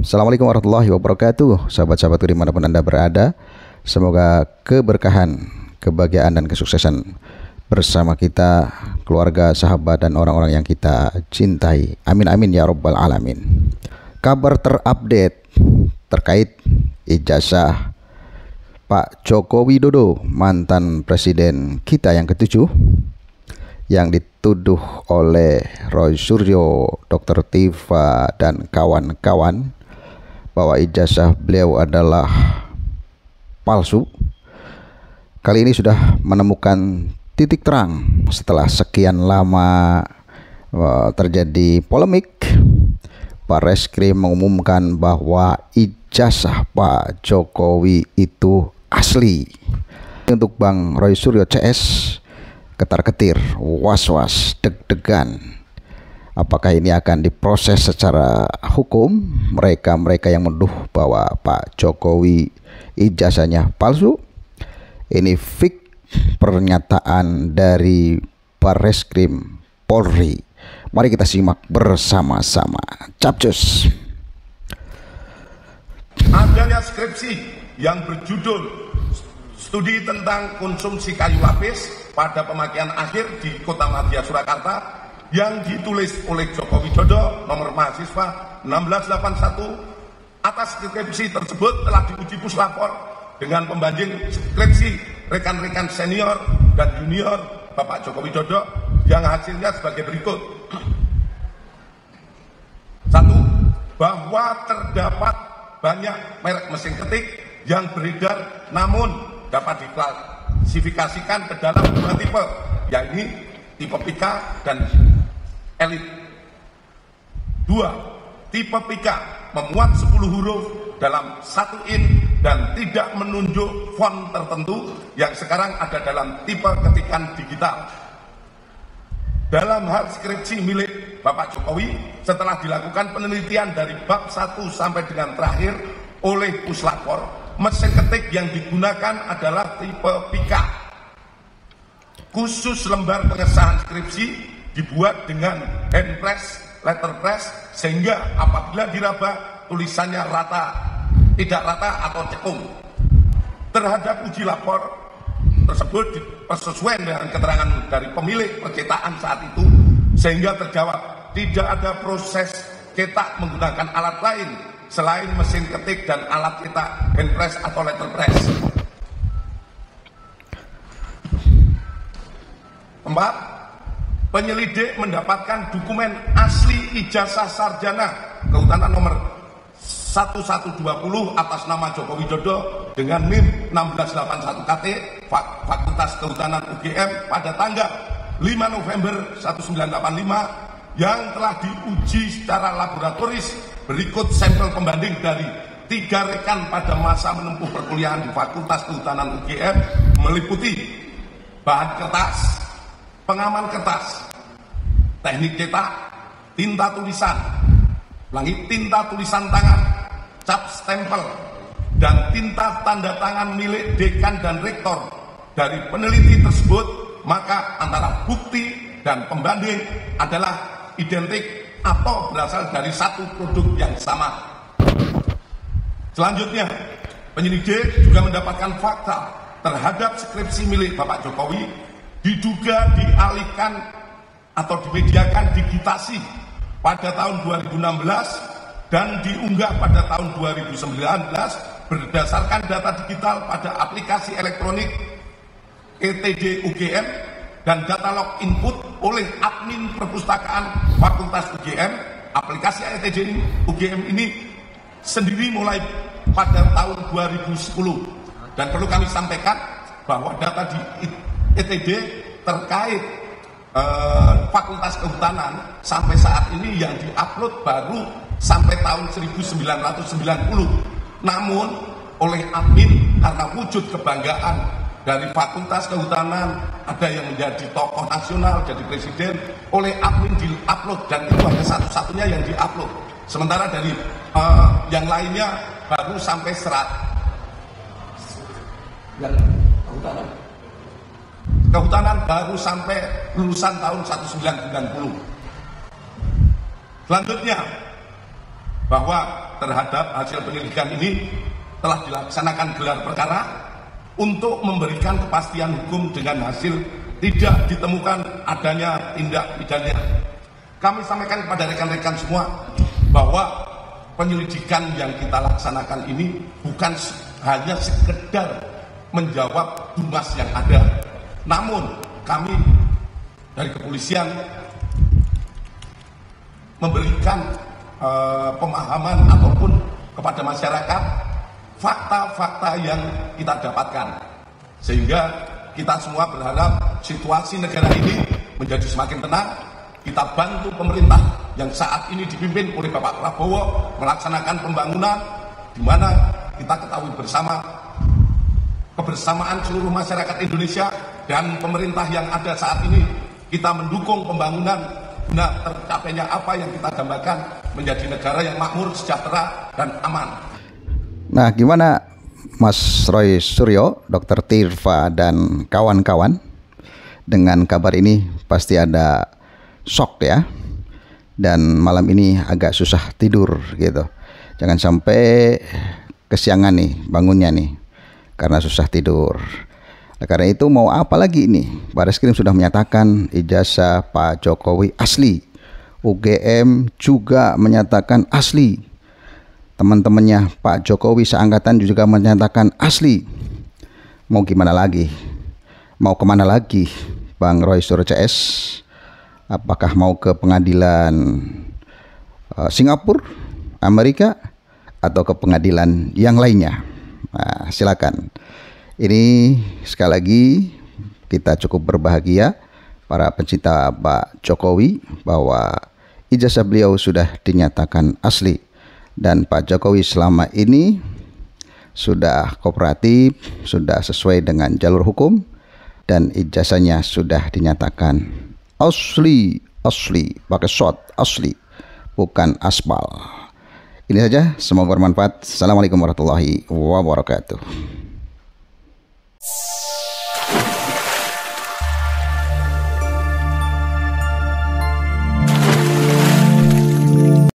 Assalamualaikum warahmatullahi wabarakatuh. Sahabat-sahabatku dimanapun Anda berada, semoga keberkahan, kebahagiaan dan kesuksesan bersama kita, keluarga, sahabat dan orang-orang yang kita cintai. Amin amin ya rabbal alamin. Kabar terupdate terkait ijazah Pak Joko Widodo, mantan presiden kita yang ketujuh, yang dituduh oleh Roy Suryo, Dr. Tifa dan kawan-kawan bahwa ijazah beliau adalah palsu. Kali ini sudah menemukan titik terang setelah sekian lama terjadi polemik. Barreskrim mengumumkan bahwa ijazah Pak Jokowi itu asli. Untuk Bang Roy Suryo CS, ketar-ketir, was-was, deg-degan. Apakah ini akan diproses secara hukum? Mereka yang menuduh bahwa Pak Jokowi ijazahnya palsu. Ini fake pernyataan dari Barreskrim Polri. Mari kita simak bersama-sama. Capcus. Adanya skripsi yang berjudul Studi tentang konsumsi kayu lapis pada pemakaian akhir di Kota Madya Surakarta yang ditulis oleh Joko Widodo nomor mahasiswa 1681. Atas skripsi tersebut telah diuji puslapor dengan pembanding skripsi rekan-rekan senior dan junior Bapak Joko Widodo yang hasilnya sebagai berikut. 1. Bahwa terdapat banyak merek mesin ketik yang beredar namun dapat diklasifikasikan ke dalam dua tipe, yakni tipe Pika dan Elite. 2. Tipe Pika memuat 10 huruf dalam 1 in dan tidak menunjuk font tertentu yang sekarang ada dalam tipe ketikan digital. Dalam hal skripsi milik Bapak Jokowi, setelah dilakukan penelitian dari bab 1 sampai dengan terakhir oleh puslapor, mesin ketik yang digunakan adalah tipe Pika. Khusus lembar pengesahan skripsi dibuat dengan hand press, letterpress, sehingga apabila diraba tulisannya rata, tidak rata atau cekung. Terhadap uji lapor tersebut sesuai dengan keterangan dari pemilik percetakan saat itu, sehingga terjawab tidak ada proses cetak menggunakan alat lain selain mesin ketik dan alat cetak hand press atau letterpress. 4. Penyelidik mendapatkan dokumen asli ijazah sarjana kehutanan nomor 1120 atas nama Joko Widodo dengan NIM 1681 KT Fakultas Kehutanan UGM pada tanggal 5 November 1985 yang telah diuji secara laboratoris. Berikut sampel pembanding dari 3 rekan pada masa menempuh perkuliahan di Fakultas Kehutanan UGM, meliputi bahan kertas, pengaman kertas, teknik cetak, tinta tulisan, tinta tulisan tangan, cap stempel, dan tinta tanda tangan milik dekan dan rektor. Dari peneliti tersebut, maka antara bukti dan pembanding adalah identik atau berasal dari satu produk yang sama. Selanjutnya, penyelidik juga mendapatkan fakta terhadap skripsi milik Bapak Jokowi diduga dialihkan atau dimediakan digitasi pada tahun 2016 dan diunggah pada tahun 2019 berdasarkan data digital pada aplikasi elektronik ETD UGM dan data log input oleh admin perpustakaan Fakultas UGM. Aplikasi ETD UGM ini sendiri mulai pada tahun 2010, dan perlu kami sampaikan bahwa data di ETD terkait Fakultas Kehutanan sampai saat ini yang diupload baru sampai tahun 1990. Namun oleh admin karena wujud kebanggaan dari Fakultas Kehutanan, ada yang menjadi tokoh nasional, jadi presiden, oleh admin di-upload, dan itu hanya satu-satunya yang di-upload. Sementara dari yang lainnya baru sampai kehutanan baru sampai lulusan tahun 1990. Selanjutnya, bahwa terhadap hasil penyelidikan ini telah dilaksanakan gelar perkara untuk memberikan kepastian hukum dengan hasil tidak ditemukan adanya tindak pidana. Kami sampaikan kepada rekan-rekan semua bahwa penyelidikan yang kita laksanakan ini bukan hanya sekedar menjawab tugas yang ada, namun kami dari kepolisian memberikan pemahaman ataupun kepada masyarakat fakta-fakta yang kita dapatkan, sehingga kita semua berharap situasi negara ini menjadi semakin tenang. Kita bantu pemerintah yang saat ini dipimpin oleh Bapak Prabowo melaksanakan pembangunan, di mana kita ketahui bersama kebersamaan seluruh masyarakat Indonesia dan pemerintah yang ada saat ini, kita mendukung pembangunan guna tercapainya apa yang kita dambakan menjadi negara yang makmur, sejahtera, dan aman. Nah, gimana Mas Roy Suryo, Dr. Tirva, dan kawan-kawan dengan kabar ini? Pasti ada shock ya, dan malam ini agak susah tidur gitu. Jangan sampai kesiangan nih bangunnya nih karena susah tidur. Nah, karena itu mau apa lagi ini? Bareskrim sudah menyatakan ijazah Pak Jokowi asli. UGM juga menyatakan asli. Teman-temannya Pak Jokowi seangkatan juga menyatakan asli. Mau gimana lagi? Mau kemana lagi Bang Roy Suryo CS? Apakah mau ke pengadilan Singapura, Amerika, atau ke pengadilan yang lainnya? Nah, silakan. Ini sekali lagi kita cukup berbahagia para pencinta Pak Jokowi bahwa ijazah beliau sudah dinyatakan asli, dan Pak Jokowi selama ini sudah kooperatif, sudah sesuai dengan jalur hukum, dan ijazahnya sudah dinyatakan asli, pakai shot asli, bukan aspal. Ini saja, semoga bermanfaat. Assalamualaikum warahmatullahi wabarakatuh.